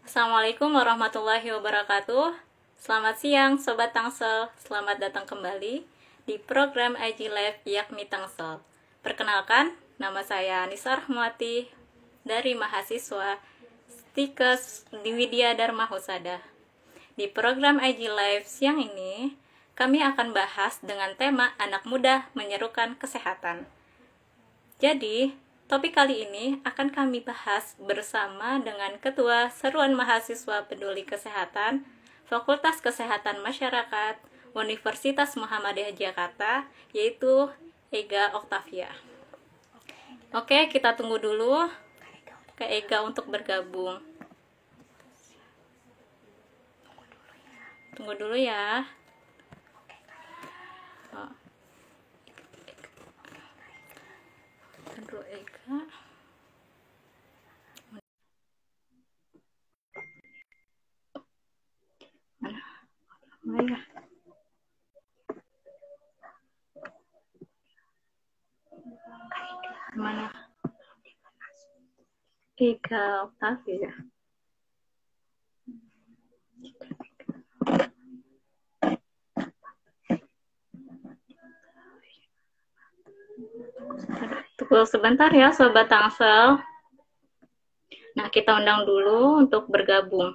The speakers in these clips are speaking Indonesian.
Assalamualaikum warahmatullahi wabarakatuh. Selamat siang Sobat Tangsel, selamat datang kembali di program IG Live Yakmi Tangsel. Perkenalkan, nama saya Nisa Rahmawati dari mahasiswa Stikes di Widya Dharma Husada. Di program IG Live siang ini, kami akan bahas dengan tema anak muda menyerukan kesehatan. Jadi, topik kali ini akan kami bahas bersama dengan Ketua Seruan Mahasiswa Peduli Kesehatan, Fakultas Kesehatan Masyarakat, Universitas Muhammadiyah Jakarta, yaitu Ega Oktavia. Oke, kita tunggu dulu ke Ega untuk bergabung. Tunggu dulu ya. Oh. Aduh, Ega. Mana? Mana? Ega Oktavia. Tunggu sebentar ya Sobat Tangsel. Nah, kita undang dulu untuk bergabung.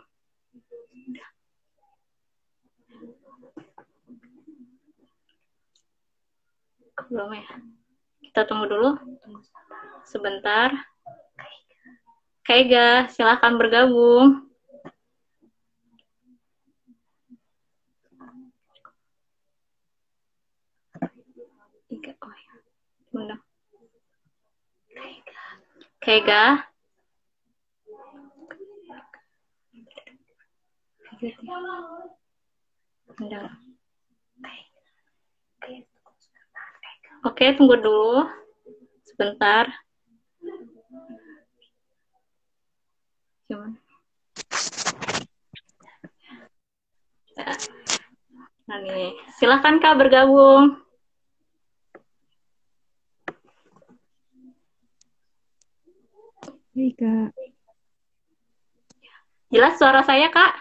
Belum ya? Kita tunggu dulu. Sebentar. Kaiga, silahkan bergabung. Kaiga. Oke, tunggu dulu. Sebentar. Gimana? Nah, nih. Silahkan Kak bergabung. Baik, Kak. Jelas suara saya, Kak?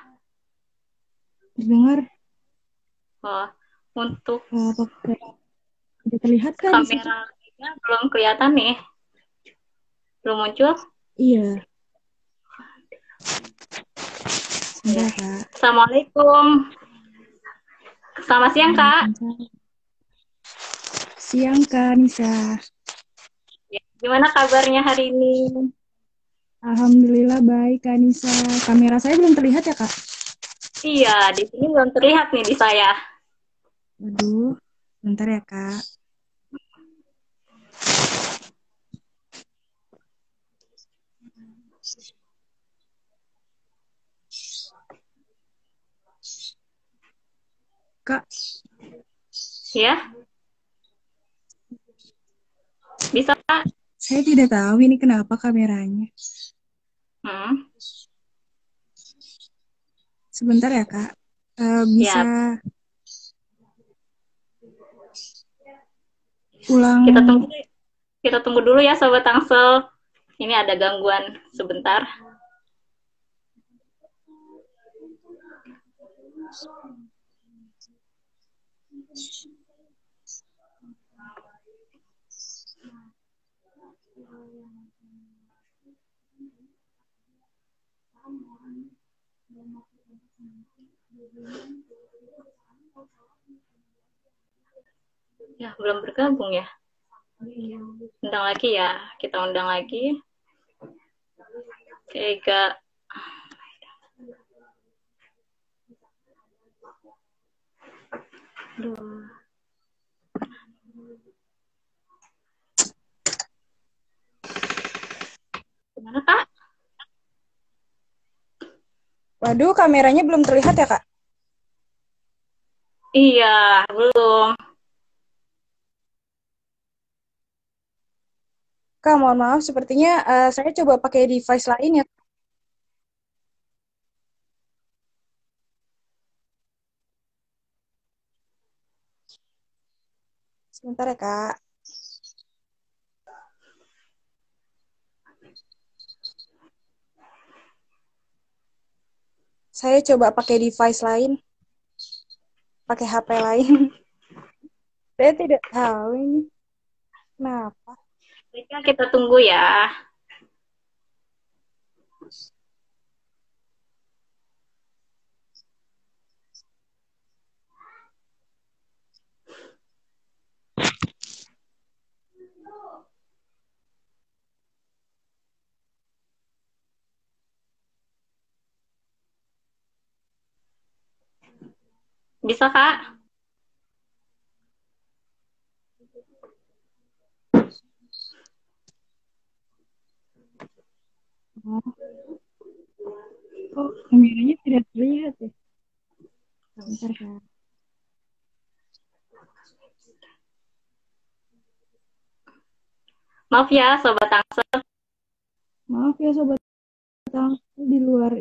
Terdengar? Oh, untuk Apakah sudah terlihat, Kak, di situ? kameranya belum kelihatan nih. Belum muncul? Iya. Ya. Sebentar, Kak. Assalamualaikum. Selamat siang, Kak. Siang, Kak Nisa. Ya. Gimana kabarnya hari ini? Alhamdulillah baik, Kak Nisa. Kamera saya belum terlihat ya, Kak? Iya, di sini belum terlihat nih di saya. Waduh, bentar ya, Kak. Kak, Ya, bisa, Kak? saya tidak tahu ini kenapa kameranya. Hmm. Sebentar ya, Kak. Bisa Ya, ulang. kita tunggu dulu ya, Sobat Tangsel. Ini ada gangguan sebentar. Ya, belum bergabung ya. Undang lagi ya. Kita undang lagi. Ega. Aduh. Gimana, Kak? Waduh, kameranya belum terlihat ya, Kak? Iya, belum. Kak, mohon maaf, sepertinya saya coba pakai device lain ya. Sebentar ya, Kak. Saya coba pakai device lain, pakai HP lain. Saya tidak tahu ini kenapa. Baiklah, kita tunggu ya. Bisa, Kak? Oh, kameranya tidak terlihat ya. Bentar, Kak. Maaf ya, Sobat Tangsel. Maaf ya sobat Tangsel di luar.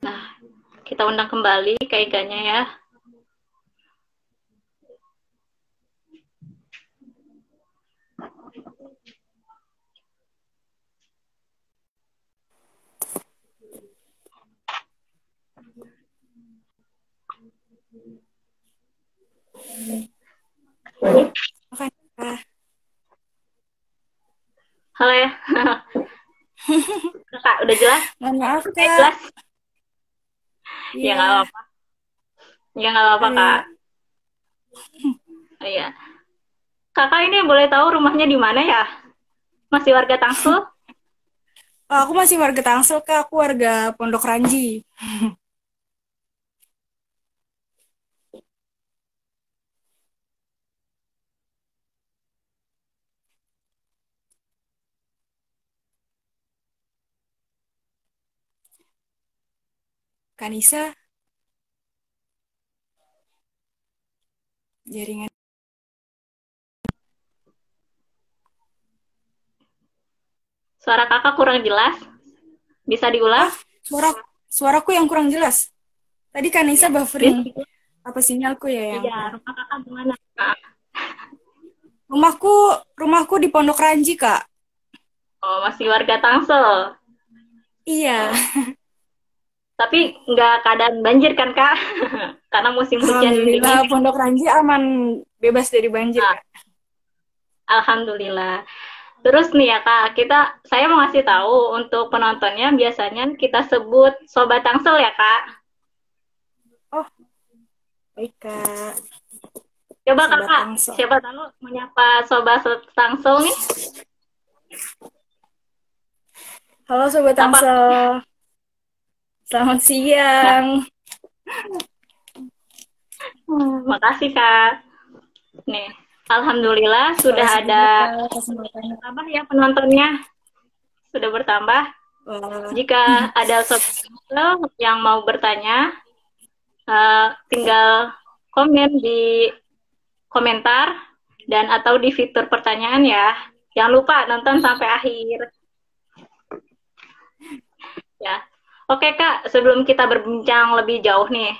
Nah, kita undang kembali Kak Eganya ya. Halo ya. Kak, udah jelas? Mohon maaf, Udah Kak. jelas? Ya Iya. nggak apa-apa. Ya nggak apa-apa, Ada- Kak. Iya. Kakak ini boleh tahu rumahnya di mana ya? Masih warga Tangsel? Oh, aku masih warga Tangsel, Kak. Aku warga Pondok Ranji. Kanisa, jaringan. Suara kakak kurang jelas. Bisa diulang? Oh, suaraku yang kurang jelas. Tadi Kanisa buffering. Bisa. Apa sinyalku ya yang Iya, kurang? rumah kakak di mana, Kak? Rumahku di Pondok Ranji, Kak. Oh, masih warga Tangsel. Iya. Tapi nggak keadaan banjir kan, Kak? Karena musim hujan ini. Alhamdulillah, Pondok Ranji aman, bebas dari banjir, Nah, Kak. Alhamdulillah. Terus nih ya Kak, saya mau ngasih tahu untuk penontonnya biasanya kita sebut Sobat Tangsel ya Kak. Oh, baik, Kak. Coba Sobat Kakak, Tangsel. siapa tahu menyapa Sobat Tangsel nih. Halo Sobat Apa? Tangsel. Selamat siang. Makasih Kak. Nih, Alhamdulillah sudah Makasih ada juga kesempatannya. apa ya penontonnya sudah bertambah. Wah, Jika ada Sobat Tangsel yang mau bertanya, tinggal komen di komentar dan atau di fitur pertanyaan ya. Jangan lupa nonton sampai akhir. Ya. Oke Kak, sebelum kita berbincang lebih jauh nih,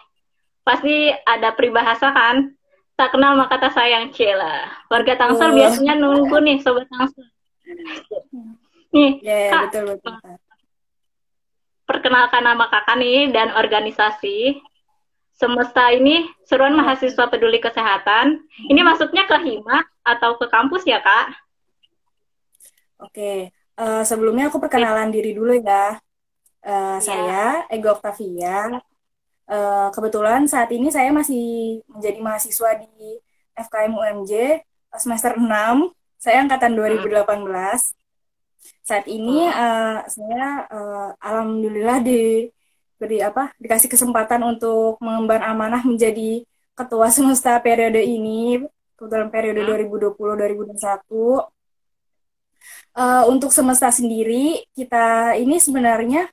pasti ada peribahasa kan? Tak kenal maka tak sayang, Cila. Warga Tangsel biasanya nunggu nih Sobat Tangsel. Nih, ya, Kak, betul, Kak. perkenalkan nama kakak nih dan organisasi. Semesta ini Seruan Mahasiswa Peduli Kesehatan. Ini masuknya ke Hima atau ke kampus ya, Kak? Oke, sebelumnya aku perkenalan diri dulu ya. Iya. Saya Ega Octavia. Kebetulan saat ini saya masih menjadi mahasiswa di FKM UMJ semester 6. Saya angkatan Hmm. 2018. Saat ini Hmm. saya alhamdulillah dikasih kesempatan untuk mengemban amanah menjadi ketua semesta periode ini, kebetulan periode Hmm. 2020-2021. Untuk semesta sendiri, kita ini sebenarnya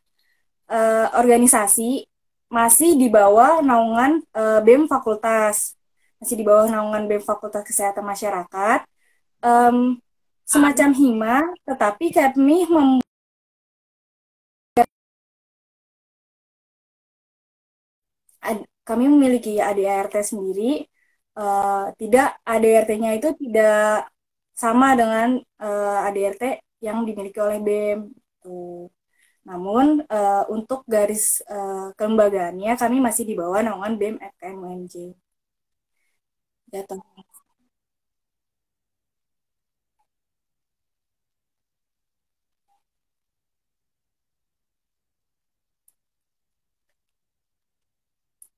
organisasi masih di bawah naungan BEM Fakultas, masih di bawah naungan BEM Fakultas Kesehatan Masyarakat, Em, Hmm. semacam hima, tetapi kami kami memiliki ADART sendiri. Tidak, ADART-nya itu tidak sama dengan ADART yang dimiliki oleh BEM. Tuh. Namun untuk garis kelembagaannya kami masih di bawah naungan BEM FKM UMJ. Gitu.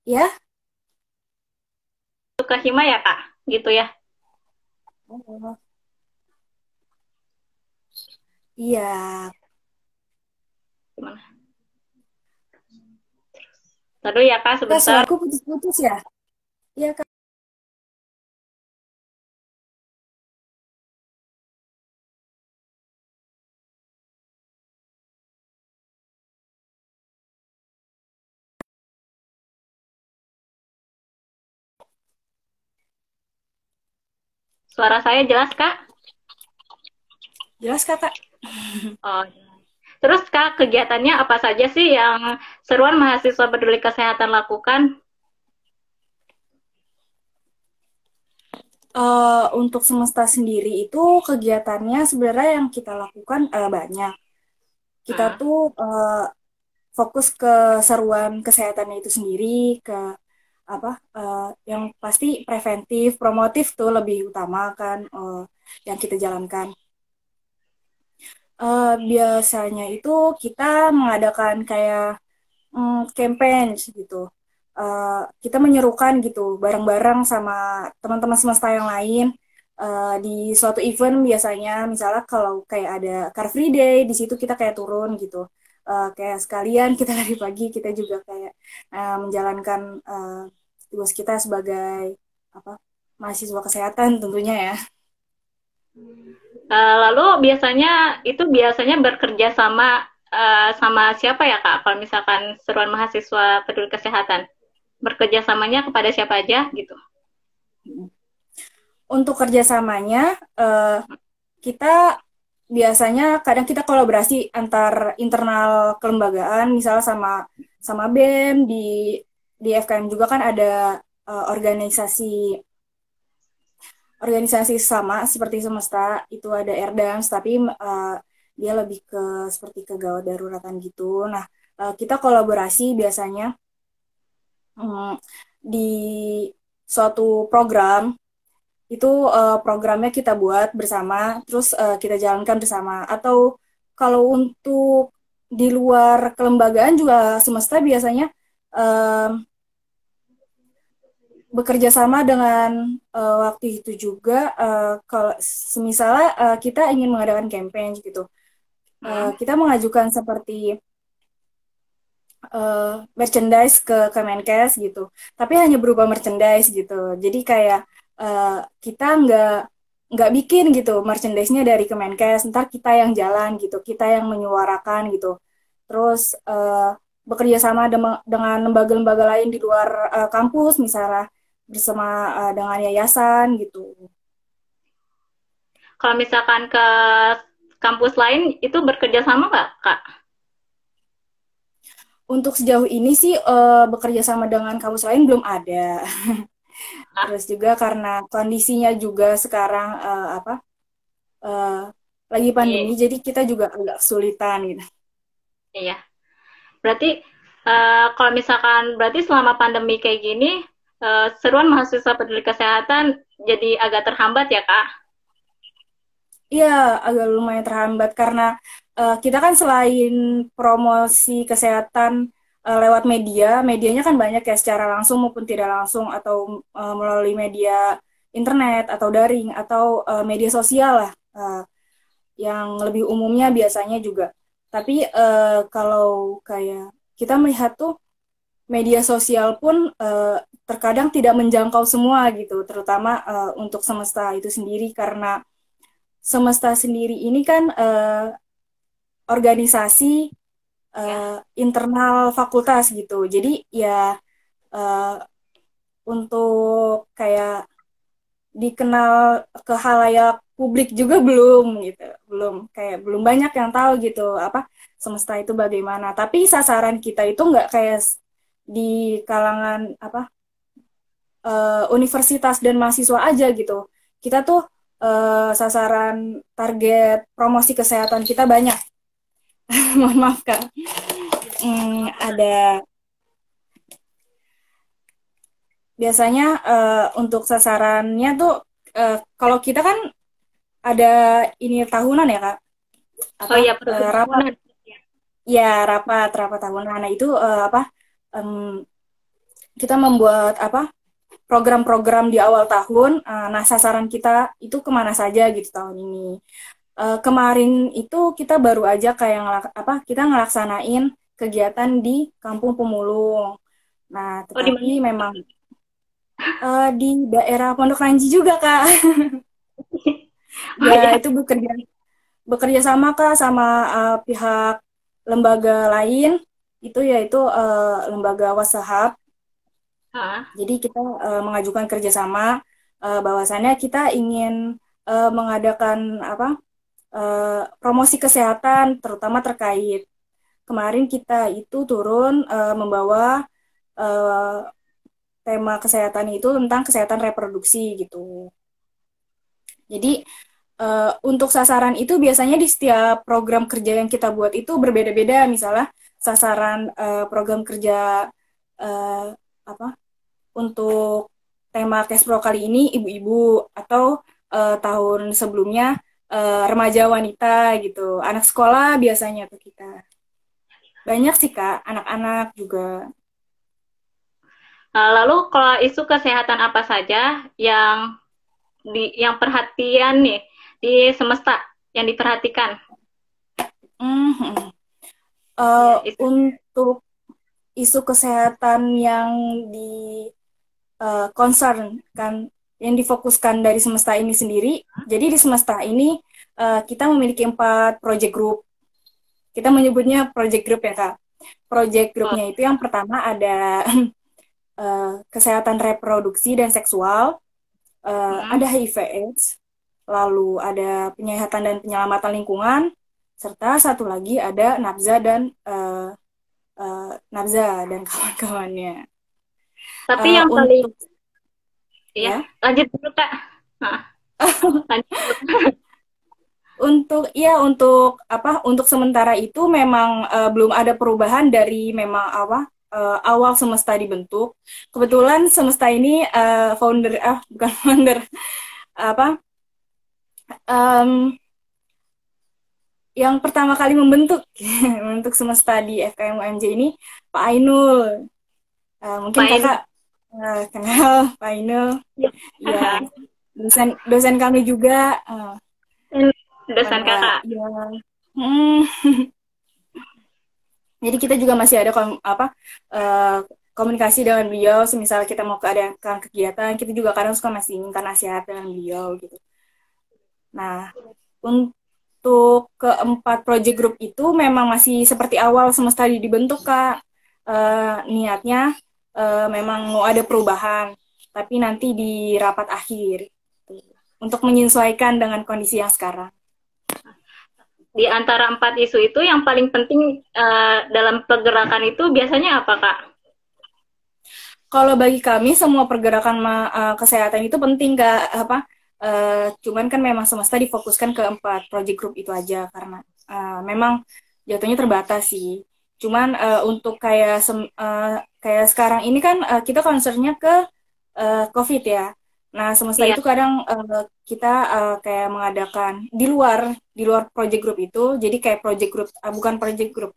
Ya, Masuk ke Hima ya, Kak? Gitu ya. oh, iya. Gimana? Tadi ya, Kak, Kak, sebentar. suaraku putus-putus ya? Iya, Kak. Suara saya jelas, Kak? Jelas, Kakak? Oh. Terus, Kak, kegiatannya apa saja sih yang Seruan Mahasiswa Peduli Kesehatan lakukan? Untuk semesta sendiri itu kegiatannya sebenarnya yang kita lakukan banyak. Kita Hmm. tuh fokus ke seruan kesehatannya itu sendiri, ke apa yang pasti preventif, promotif tuh lebih utama kan yang kita jalankan. Biasanya itu kita mengadakan kayak campaign gitu. Kita menyerukan gitu bareng-bareng sama teman-teman semesta yang lain di suatu event biasanya misalnya kalau kayak ada Car Free Day di situ kita kayak turun gitu. Kayak sekalian kita lari pagi kita juga kayak menjalankan tugas kita sebagai apa mahasiswa kesehatan tentunya ya. Lalu biasanya bekerja sama sama siapa ya, Kak? Kalau misalkan Seruan Mahasiswa Peduli Kesehatan, bekerja samanya kepada siapa aja gitu? Untuk kerjasamanya kita biasanya kadang kita kolaborasi antar internal kelembagaan, misalnya sama sama BEM di FKM juga kan ada organisasi organisasi sama seperti Semesta itu ada Erdams tapi dia lebih ke seperti ke gawat daruratan gitu. Nah, kita kolaborasi biasanya di suatu program itu programnya kita buat bersama, terus kita jalankan bersama. Atau kalau untuk di luar kelembagaan juga semesta biasanya eh, bekerja sama dengan waktu itu juga kalau misalnya kita ingin mengadakan campaign gitu, Hmm. kita mengajukan seperti merchandise ke Kemenkes gitu. Tapi hanya berupa merchandise gitu. Jadi kayak kita nggak bikin gitu merchandise-nya dari Kemenkes, ntar kita yang jalan gitu, kita yang menyuarakan gitu. Terus bekerja sama dengan lembaga-lembaga lain di luar kampus, misalnya bersama dengan yayasan gitu. Kalau misalkan ke kampus lain itu bekerja sama nggak, Kak? Untuk sejauh ini sih bekerja sama dengan kampus lain belum ada. Ah, Terus juga karena kondisinya juga sekarang eh, lagi pandemi, iya, jadi kita juga agak kesulitan gitu. iya. Berarti kalau misalkan berarti selama pandemi kayak gini, seruan mahasiswa peduli kesehatan jadi agak terhambat ya, Kak? Iya, agak lumayan terhambat karena kita kan selain promosi kesehatan lewat media, medianya kan banyak ya secara langsung maupun tidak langsung atau melalui media internet atau daring atau media sosial lah yang lebih umumnya biasanya juga. Tapi kalau kayak kita melihat tuh media sosial pun terkadang tidak menjangkau semua gitu, terutama untuk semesta itu sendiri karena semesta sendiri ini kan organisasi internal fakultas gitu. Jadi ya uh, untuk kayak dikenal ke halayak publik juga belum gitu. Belum banyak yang tahu gitu apa semesta itu bagaimana. Tapi sasaran kita itu nggak kayak di kalangan apa universitas dan mahasiswa aja gitu. Kita tuh sasaran target promosi kesehatan kita banyak. Mohon maaf Kak. Ada biasanya untuk sasarannya tuh kalau kita kan ada ini tahunan ya Kak. Oh Apa iya, rapat perkebunan. ya rapat tahunan. Nah itu apa kita membuat apa program-program di awal tahun. Nah sasaran kita itu kemana saja gitu tahun ini. Kemarin itu kita baru aja kayak kita ngelaksanain kegiatan di Kampung Pemulung. Nah, Oh, di mana? tetapi memang di daerah Pondok Ranji juga, Kak. Oh Ya, iya. itu bekerja sama Kak sama pihak lembaga lain, itu yaitu lembaga Wasahab. Ah, Jadi kita mengajukan kerjasama bahwasannya kita ingin mengadakan apa promosi kesehatan terutama terkait kemarin kita itu turun membawa eh, tema kesehatan itu tentang kesehatan reproduksi gitu. Jadi untuk sasaran itu biasanya di setiap program kerja yang kita buat itu berbeda-beda. Misalnya sasaran program kerja eh, apa untuk tema Kespro kali ini ibu-ibu atau tahun sebelumnya remaja wanita gitu. Anak sekolah biasanya tuh kita. Banyak sih Kak, anak-anak juga. lalu kalau isu kesehatan apa saja yang perhatian nih di semesta yang diperhatikan? Mhm. Ya, isu. Untuk isu kesehatan yang di concern kan yang difokuskan dari semesta ini sendiri. Jadi di semesta ini kita memiliki 4 project group. Kita menyebutnya project group ya Kak. Project Oh, groupnya itu yang pertama ada kesehatan reproduksi dan seksual, mm, ada HIV/AIDS, lalu ada penyehatan dan penyelamatan lingkungan, serta satu lagi ada nabza dan kawan-kawannya. tapi yang paling Untuk ya, ya lanjut dulu Kak. Nah, lanjut dulu. untuk apa untuk sementara itu memang belum ada perubahan dari memang awal semesta dibentuk. Kebetulan semesta ini founder bukan founder apa em, yang pertama kali membentuk membentuk semesta di FKM UMJ ini Pak Ainul. Mungkin Pak Inu. Kakak kenal Pak Ainul. Ya. Ya, dosen dosen kami juga Dosen Kakak. ya. Hmm. Jadi kita juga masih ada eh, komunikasi dengan beliau. Semisal kita mau keadakan kegiatan, kita juga kadang suka masih minta nasihat dengan beliau gitu. Nah, untuk keempat project group itu memang masih seperti awal semesta dibentuk Kak. Niatnya memang mau ada perubahan, tapi nanti di rapat akhir untuk menyesuaikan dengan kondisi yang sekarang. Di antara 4 isu itu yang paling penting dalam pergerakan itu biasanya apa Kak? Kalau bagi kami semua pergerakan kesehatan itu penting Kak. Cuman kan memang semesta difokuskan ke 4 project group itu aja karena memang jatuhnya terbatas sih. Cuman untuk kayak sekarang ini kan kita concernnya ke COVID ya. Nah, semesta Iya. itu kadang kita kayak mengadakan di luar project group itu, jadi kayak project group, bukan project group,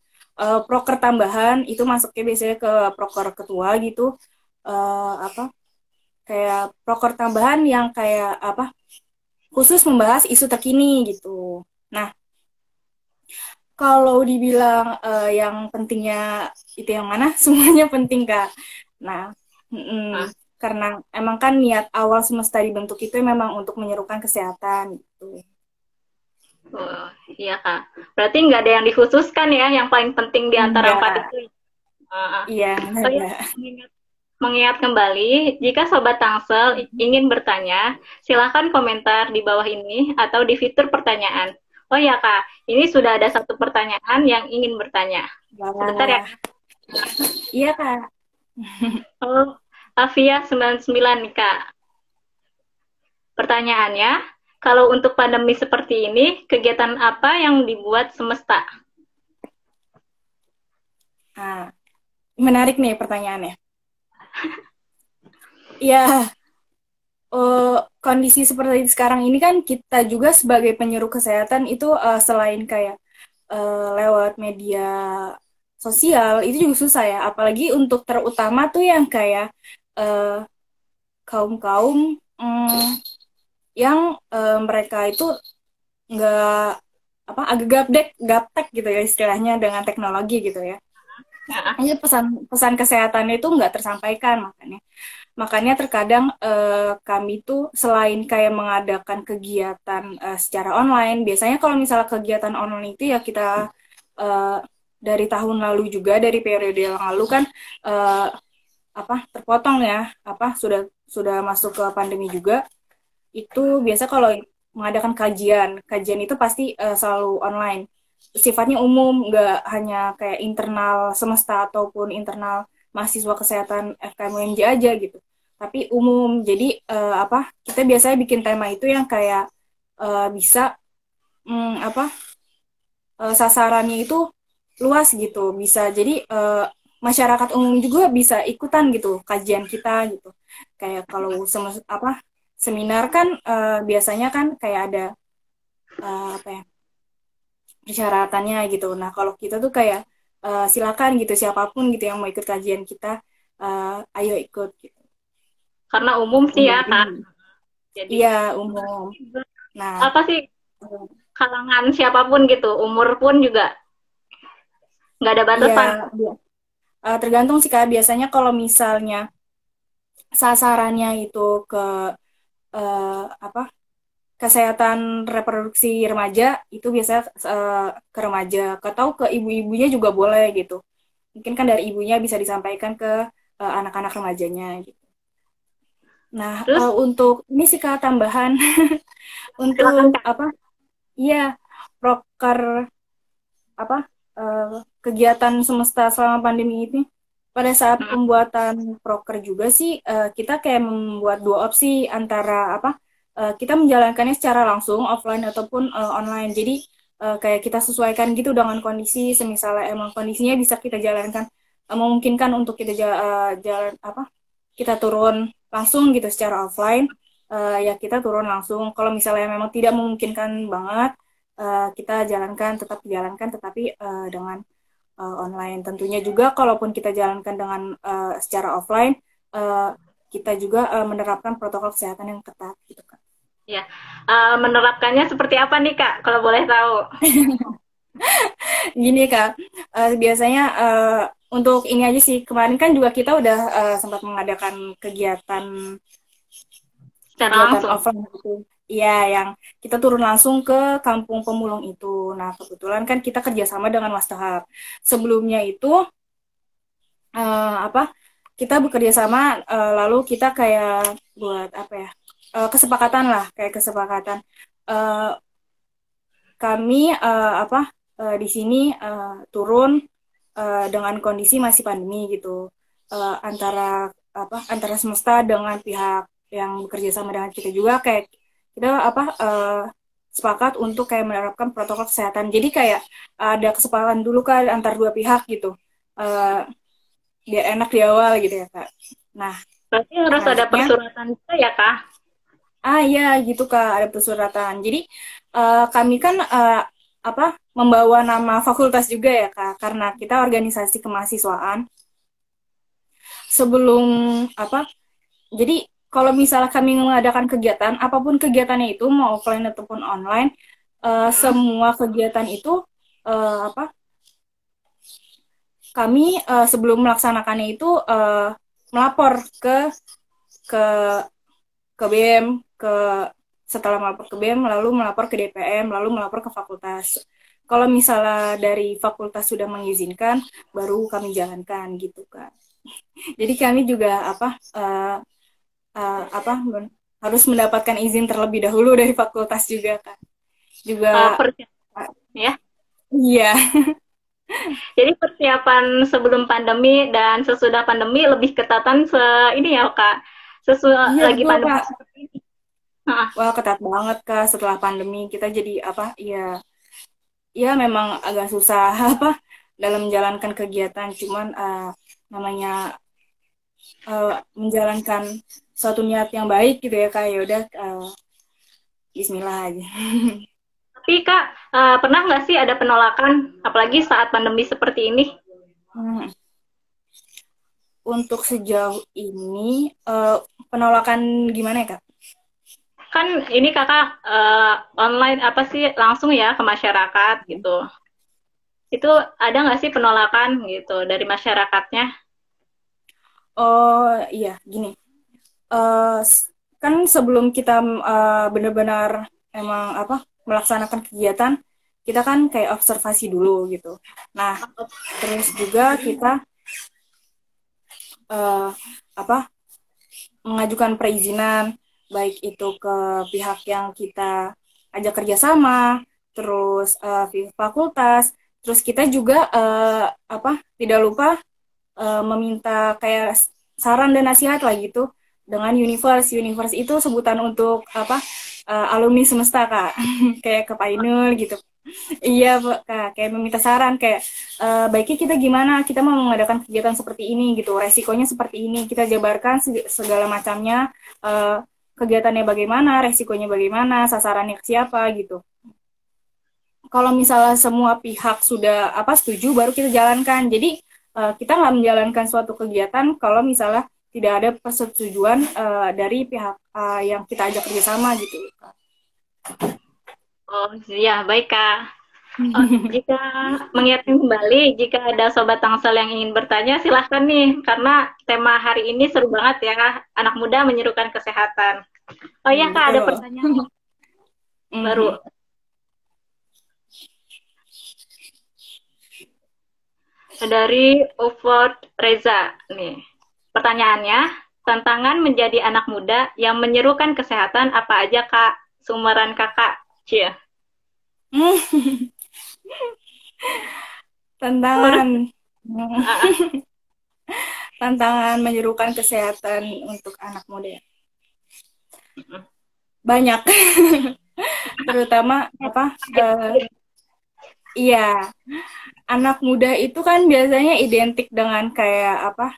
proker tambahan itu masuknya biasanya ke proker ketua gitu, apa kayak proker tambahan yang kayak apa khusus membahas isu terkini gitu. Nah, kalau dibilang yang pentingnya itu yang mana, semuanya penting Kak. Nah, Ah, karena emang kan niat awal semesta dibentuk itu memang untuk menyerukan kesehatan gitu. oh, iya Kak. Berarti nggak ada yang dikhususkan ya, yang paling penting di antara empat Enggak, itu. Ah, ah. iya enggak Oh ya, ada. mengingat kembali, jika Sobat Tangsel ingin bertanya, silahkan komentar di bawah ini atau di fitur pertanyaan. Oh ya Kak, ini sudah ada satu pertanyaan yang ingin bertanya. Sebentar ya. Wah, iya Kak. Oh, Avia 99 nih Kak. Pertanyaannya, kalau untuk pandemi seperti ini, kegiatan apa yang dibuat semesta? Nah, menarik nih pertanyaannya. Ya, kondisi seperti sekarang ini kan kita juga sebagai penyeru kesehatan itu selain kayak lewat media sosial itu juga susah ya, apalagi untuk terutama tuh yang kayak eh, kaum-kaum yang mereka itu nggak agak gaptek gitu ya istilahnya dengan teknologi gitu ya. Nah, Ini pesan kesehatannya itu nggak tersampaikan, makanya terkadang kami tuh selain kayak mengadakan kegiatan secara online, biasanya kalau misalnya kegiatan online itu ya kita eh, dari tahun lalu juga, dari periode yang lalu kan eh, terpotong ya, sudah masuk ke pandemi juga. Itu biasa kalau mengadakan kajian itu pasti selalu online. Sifatnya umum, nggak hanya kayak internal semesta ataupun internal mahasiswa kesehatan FKM UNJ aja gitu. Tapi umum. Jadi kita biasanya bikin tema itu yang kayak bisa sasarannya itu luas gitu. Bisa jadi masyarakat umum juga bisa ikutan gitu kajian kita gitu. Kayak kalau seminar kan biasanya kan kayak ada apa ya persyaratannya gitu. Nah, kalau kita tuh kayak silakan gitu siapapun gitu yang mau ikut kajian kita, ayo ikut gitu. karena umum sih ya Kak. Umum. Jadi, Iya, umum. Nah, apa sih kalangan siapapun gitu, umur pun juga nggak ada iya, batasan. tergantung sih Kak. Biasanya kalau misalnya sasarannya itu ke eh, apa kesehatan reproduksi remaja, itu biasanya ke remaja, atau ke ibu-ibunya juga boleh gitu. Mungkin kan dari ibunya bisa disampaikan ke anak-anak remajanya gitu. Nah, Terus untuk ini sih Kak tambahan silakan untuk Kak. iya, proker apa kegiatan semesta selama pandemi ini. Pada saat Mm, pembuatan proker juga sih kita kayak membuat dua opsi antara kita menjalankannya secara langsung offline ataupun online. Jadi kayak kita sesuaikan gitu dengan kondisi, semisalnya emang kondisinya bisa kita jalankan, memungkinkan untuk kita jalan kita turun langsung gitu secara offline, ya kita turun langsung. Kalau misalnya memang tidak memungkinkan banget, kita tetap jalankan tetapi dengan online. Tentunya juga kalaupun kita jalankan dengan secara offline, uh, kita juga menerapkan protokol kesehatan yang ketat gitu kan. Ya, menerapkannya seperti apa nih Kak? Kalau boleh tahu. Gini Kak, biasanya untuk ini aja sih, kemarin kan juga kita udah sempat mengadakan kegiatan Secara kegiatan langsung. offline gitu. Iya, yang kita turun langsung ke Kampung Pemulung itu. Nah, kebetulan kan kita kerjasama dengan Wastahab. Sebelumnya itu eh, apa kita bekerja sama, lalu kita kayak buat kesepakatan lah, kayak kesepakatan Eh, kami di sini turun dengan kondisi masih pandemi gitu. Antara semesta dengan pihak yang bekerja sama dengan kita juga, kayak kita sepakat untuk kayak menerapkan protokol kesehatan. Jadi kayak ada kesepakatan dulu kan antar dua pihak gitu. Eh, Biar enak di awal gitu ya Kak. Nah, Berarti harus ada akhirnya persuratan juga ya, Kak? ya gitu Kak, ada persuratan. Jadi kami kan apa membawa nama fakultas juga ya Kak, karena kita organisasi kemahasiswaan. Sebelum apa? Jadi kalau misalnya kami mengadakan kegiatan, apapun kegiatannya itu mau offline ataupun online, Hmm. semua kegiatan itu apa? Kami sebelum melaksanakannya itu melapor ke ke BEM, setelah melapor ke BEM, lalu melapor ke DPM, lalu melapor ke fakultas. Kalau misalnya dari fakultas sudah mengizinkan, baru kami jalankan gitu kan. Jadi kami juga apa harus mendapatkan izin terlebih dahulu dari fakultas juga kan. Juga Persiapan ya. iya, Jadi persiapan sebelum pandemi dan sesudah pandemi lebih ketatan ini ya, Kak. iya Lagi betul pandemi Kak. seperti ini. Heeh. Wah ketat banget Kak setelah pandemi kita jadi apa? Ya, ya memang agak susah apa dalam menjalankan kegiatan. Cuman namanya menjalankan suatu niat yang baik gitu ya Kak. Ya udah Bismillah aja. Tapi Kak, pernah nggak sih ada penolakan, apalagi saat pandemi seperti ini? Hmm. Untuk sejauh ini penolakan gimana ya Kak? Kan ini Kakak online apa sih langsung ya ke masyarakat gitu. Itu ada nggak sih penolakan gitu dari masyarakatnya? Oh iya gini. Eh, kan sebelum kita benar-benar emang apa melaksanakan kegiatan, kita kan kayak observasi dulu gitu. Nah, terus juga kita eh, apa mengajukan perizinan baik itu ke pihak yang kita ajak kerjasama, terus fakultas, terus kita juga apa tidak lupa meminta kayak saran dan nasihat lah gitu dengan universe. Universe itu sebutan untuk apa alumni semesta Kak. Kayak ke Pak Inul gitu. Iya, Kak, kayak meminta saran kayak baiknya kita gimana? Kita mau mengadakan kegiatan seperti ini gitu. Resikonya seperti ini. Kita jabarkan segala macamnya kegiatannya bagaimana, resikonya bagaimana, sasarannya ke siapa gitu. Kalau misalnya semua pihak sudah apa setuju baru kita jalankan. Jadi kita nggak menjalankan suatu kegiatan kalau misalnya tidak ada persetujuan dari pihak yang kita ajak kerjasama gitu. Oh iya, baik Kak. Oh, jika mengingatkan kembali, jika ada Sobat Tangsel yang ingin bertanya, silahkan nih, karena tema hari ini seru banget ya, anak muda menyerukan kesehatan. Oh iya Kak, ada Betul. pertanyaan baru Mhm. dari Uford Reza nih. Pertanyaannya, tantangan menjadi anak muda yang menyerukan kesehatan apa aja Kak? Sumeran Kakak. Cie. Tantangan Ah, tantangan menyerukan kesehatan untuk anak muda ah. banyak. Terutama apa iya anak muda itu kan biasanya identik dengan kayak apa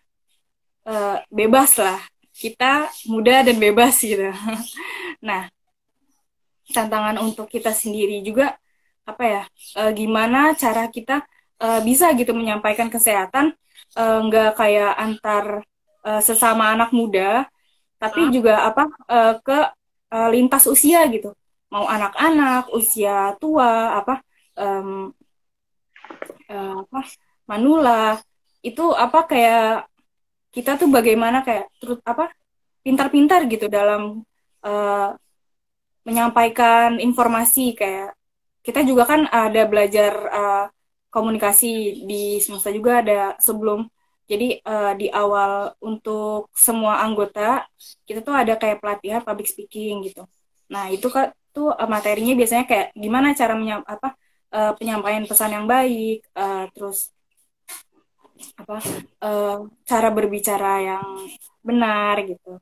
bebas lah, kita muda dan bebas gitu. Nah, tantangan untuk kita sendiri juga apa ya, gimana cara kita bisa gitu menyampaikan kesehatan nggak kayak antar sesama anak muda tapi juga apa ke lintas usia gitu, mau anak-anak usia tua apa em, apa manula itu apa kayak kita tuh bagaimana kayak terus apa pintar-pintar gitu dalam eh, menyampaikan informasi. Kayak kita juga kan ada belajar komunikasi di semesta juga ada sebelum, jadi di awal untuk semua anggota kita tuh ada kayak pelatihan public speaking gitu. Nah itu kan tuh materinya biasanya kayak gimana cara penyampaian pesan yang baik, terus apa cara berbicara yang benar gitu,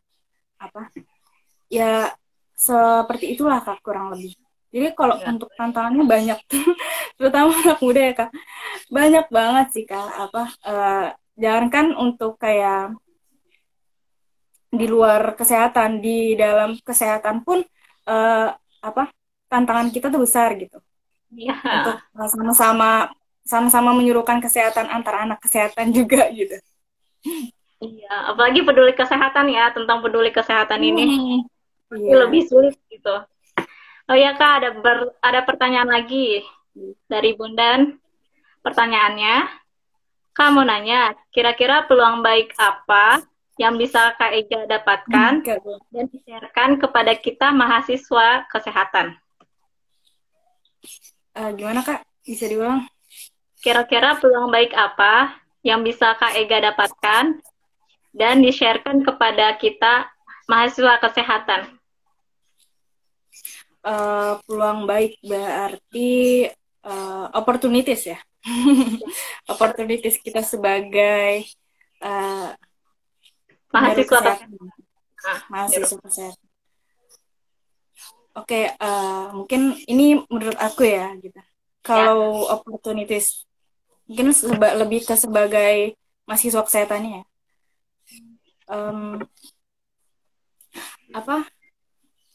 apa ya seperti itulah Kak kurang lebih. Jadi kalau Ya. untuk tantangannya banyak, terutama anak muda ya Kak, banyak banget sih Kak. Jangankan untuk kayak di luar kesehatan, di dalam kesehatan pun eh, apa tantangan kita tuh besar gitu. Untuk Iya. sama-sama sama-sama menyuruhkan kesehatan antar anak kesehatan juga gitu. Iya, apalagi peduli kesehatan ya, tentang peduli kesehatan ini Hmm, pasti iya. lebih sulit gitu. Oh ya Kak, ada pertanyaan lagi dari Bundan. Pertanyaannya, Kak mau nanya, kira-kira peluang baik apa yang bisa Kak Ega dapatkan Enggak, Bu. dan di-sharekan kepada kita mahasiswa kesehatan? Gimana Kak? Bisa diulang? Kira-kira peluang baik apa yang bisa Kak Ega dapatkan dan di-sharekan kepada kita mahasiswa kesehatan? Peluang baik berarti opportunities ya. Opportunities kita sebagai uh, penyuluh Mahasiswa kesehatan, kesehatan. Nah, mahasiswa kesehatan. Oke, mungkin ini menurut aku ya gitu. ya. Kalau opportunities mungkin lebih ke sebagai mahasiswa kesehatannya ya. Em, apa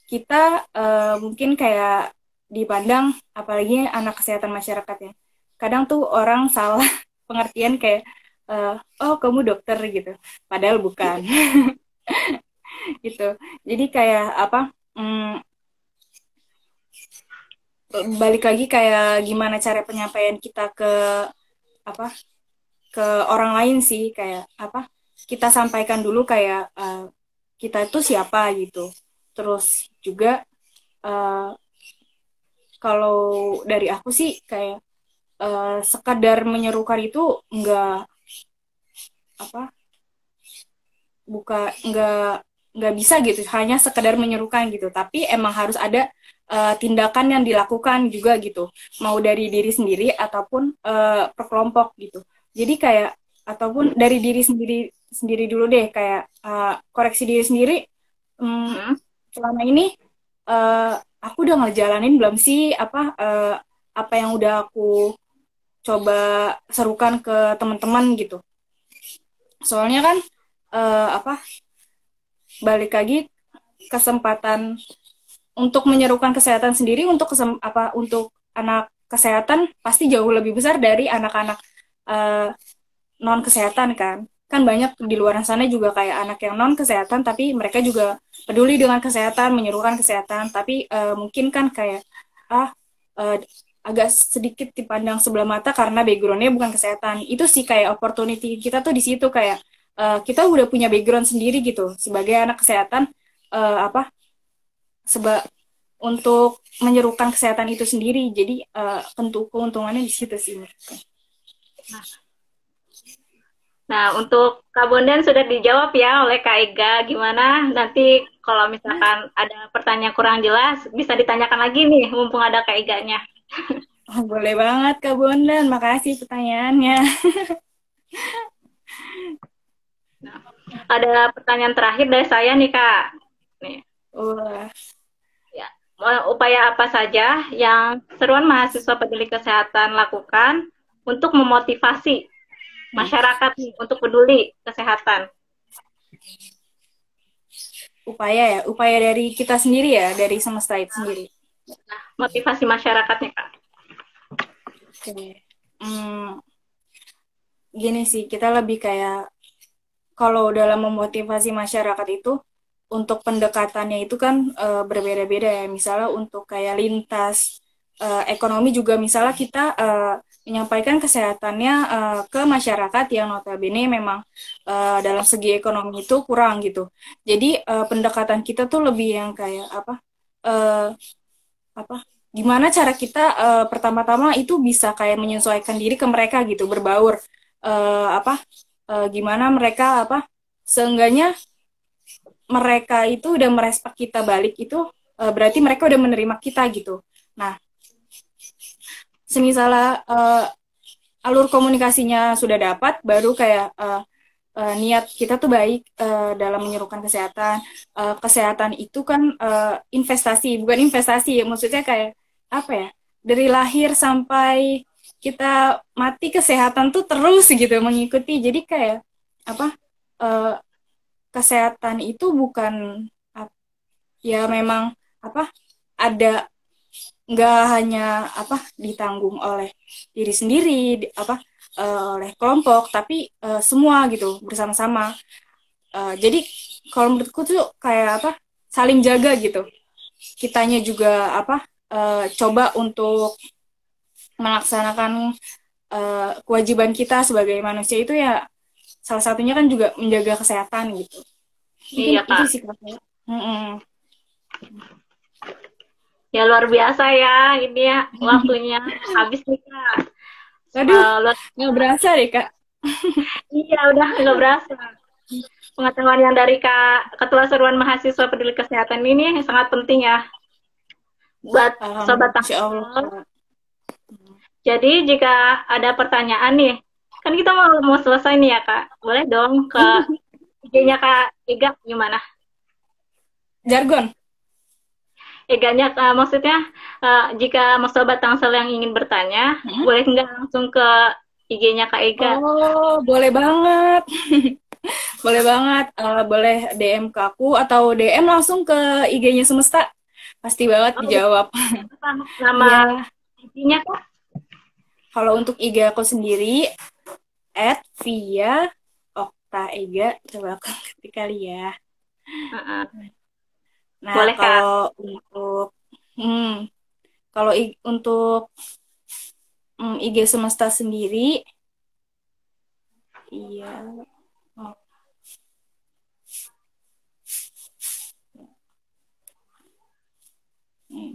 kita mungkin kayak dipandang apalagi anak kesehatan masyarakat ya. Kadang tuh orang salah pengertian kayak oh kamu dokter gitu. Padahal bukan gitu. Jadi kayak balik lagi kayak gimana cara penyampaian kita ke apa ke orang lain sih kayak kita sampaikan dulu kayak kita itu siapa gitu. Terus juga eh, kalau dari aku sih kayak sekadar menyerukan itu nggak apa buka nggak bisa gitu hanya sekedar menyerukan gitu tapi emang harus ada tindakan yang dilakukan juga gitu mau dari diri sendiri ataupun per kelompok gitu jadi kayak ataupun dari diri sendiri sendiri dulu deh kayak koreksi diri sendiri. hmm, Hmm. Selama ini eh, aku udah ngejalanin belum sih apa yang udah aku coba serukan ke teman-teman gitu. Soalnya kan apa balik lagi kesempatan untuk menyerukan kesehatan sendiri untuk anak kesehatan pasti jauh lebih besar dari anak-anak eh, non kesehatan kan banyak di luar sana juga kayak anak yang non kesehatan tapi mereka juga peduli dengan kesehatan menyerukan kesehatan tapi mungkin kan kayak ah eh, agak sedikit dipandang sebelah mata karena backgroundnya bukan kesehatan itu sih kayak opportunity kita tuh di situ kayak kita udah punya background sendiri gitu sebagai anak kesehatan eh, apa seba untuk menyerukan kesehatan itu sendiri jadi keuntungannya di situ sih menurutku. Nah, untuk Kak Bondan sudah dijawab ya oleh Kak Ega. Gimana nanti kalau misalkan ada pertanyaan kurang jelas, bisa ditanyakan lagi nih, mumpung ada Kak Eganya. Oh, boleh banget Kak Bondan, makasih pertanyaannya. Nah, ada pertanyaan terakhir dari saya nih Kak. Nih, Wah, ya. Upaya apa saja yang seruan mahasiswa peduli kesehatan lakukan untuk memotivasi masyarakat nih untuk peduli kesehatan? upaya dari kita sendiri ya, dari semesta itu sendiri. Motivasi masyarakatnya Kak. Oke. Hmm, Gini sih, kita lebih kayak kalau dalam memotivasi masyarakat itu untuk pendekatannya itu kan berbeda-beda ya. Misalnya untuk kayak lintas ekonomi juga misalnya kita menyampaikan kesehatannya ke masyarakat yang notabene memang dalam segi ekonomi itu kurang gitu. Jadi pendekatan kita tuh lebih yang kayak eh, apa gimana cara kita pertama-tama itu bisa kayak menyesuaikan diri ke mereka gitu, berbaur eh, apa gimana mereka seenggaknya mereka itu udah merespek kita balik itu berarti mereka udah menerima kita gitu. Nah, semisalnya alur komunikasinya sudah dapat, baru kayak niat kita tuh baik dalam menyerukan kesehatan. Kesehatan itu kan investasi, bukan investasi ya. Maksudnya kayak apa ya, dari lahir sampai kita mati kesehatan tuh terus gitu mengikuti. Jadi kayak apa, eh, kesehatan itu bukan ya memang apa, ada, nggak hanya apa ditanggung oleh diri sendiri, oleh kelompok, tapi semua gitu bersama-sama. Jadi kalau menurutku tuh kayak apa, saling jaga gitu. Kitanya juga apa, coba untuk melaksanakan kewajiban kita sebagai manusia itu ya, salah satunya kan juga menjaga kesehatan gitu. Mungkin Iya, itu Kak. sih Kak. Mm-mm. Ya luar biasa ya, ini ya waktunya habis nih Kak. Aduh, Luar, nggak berasa deh Kak. iya udah nggak berasa. Pengetahuan yang dari Kak Ketua Seruan Mahasiswa Peduli Kesehatan ini sangat penting ya buat Sobat Alhamdulillah, Insya Allah Tangsel. Kak. Jadi jika ada pertanyaan nih, kan kita mau selesai nih ya Kak. Boleh dong ke IG-nya Kak Iga gimana? Jargon. Eganya maksudnya jika Mas Sobat Tangsel yang ingin bertanya, Hmm? boleh nggak langsung ke IG-nya Kak Ega? Oh, boleh banget. Boleh banget. Boleh DM ke aku atau DM langsung ke IG-nya Semesta. Pasti banget Oh, dijawab. nama Iya. IG-nya Kak? Kalau untuk IG aku sendiri, @via Okta Ega. Coba aku ketik kali ya. Nah, Boleh Kak. kalau untuk hmm, untuk IG Semesta sendiri, iya. Oh, hmm.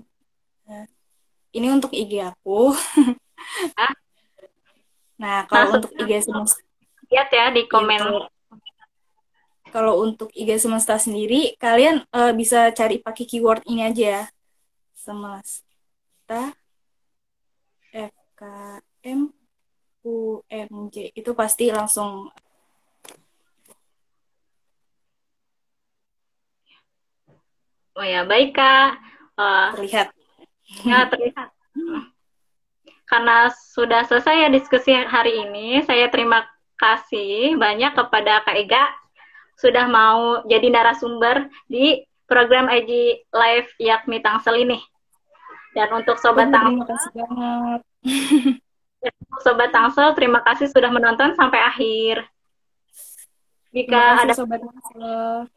Ini untuk IG aku. Ah, Nah, kalau langsung untuk IG Semesta lihat ya di ya, komen. kalau untuk IG Semesta sendiri, kalian bisa cari pakai keyword ini aja ya. Semesta FKM UMJ. Itu pasti langsung Oh ya, baik Kak. Eh, terlihat. ya terlihat. Karena sudah selesai ya diskusi hari ini, saya terima kasih banyak kepada Kak Ega sudah mau jadi narasumber di program IG Live Yakmi Tangsel ini. Dan untuk Aku Sobat juga Tangsel, terima kasih banget. terima kasih sudah menonton sampai akhir. Terima Jika kasih ada Sobat Hustle.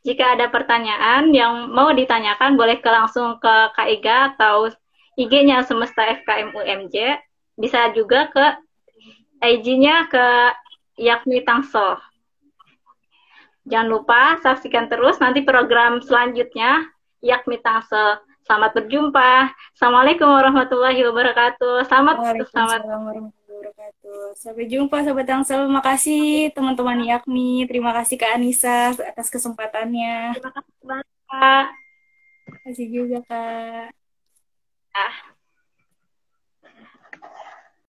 Jika ada pertanyaan yang mau ditanyakan, boleh langsung ke Kak Iga atau IG-nya Semesta FKM UMJ. Bisa juga ke IG-nya ke Yakni Tangsel. Jangan lupa saksikan terus nanti program selanjutnya Yakni Tangsel. Selamat berjumpa. Assalamualaikum warahmatullahi wabarakatuh. Selamat. Waalaikumsalam warahmatullahi wabarakatuh. Sampai jumpa Sobat Tangsel. Makasih teman-teman Yakni. Terima kasih Kak Anissa atas kesempatannya. Terima kasih banyak, Kak. Terima kasih juga Kak. Ah.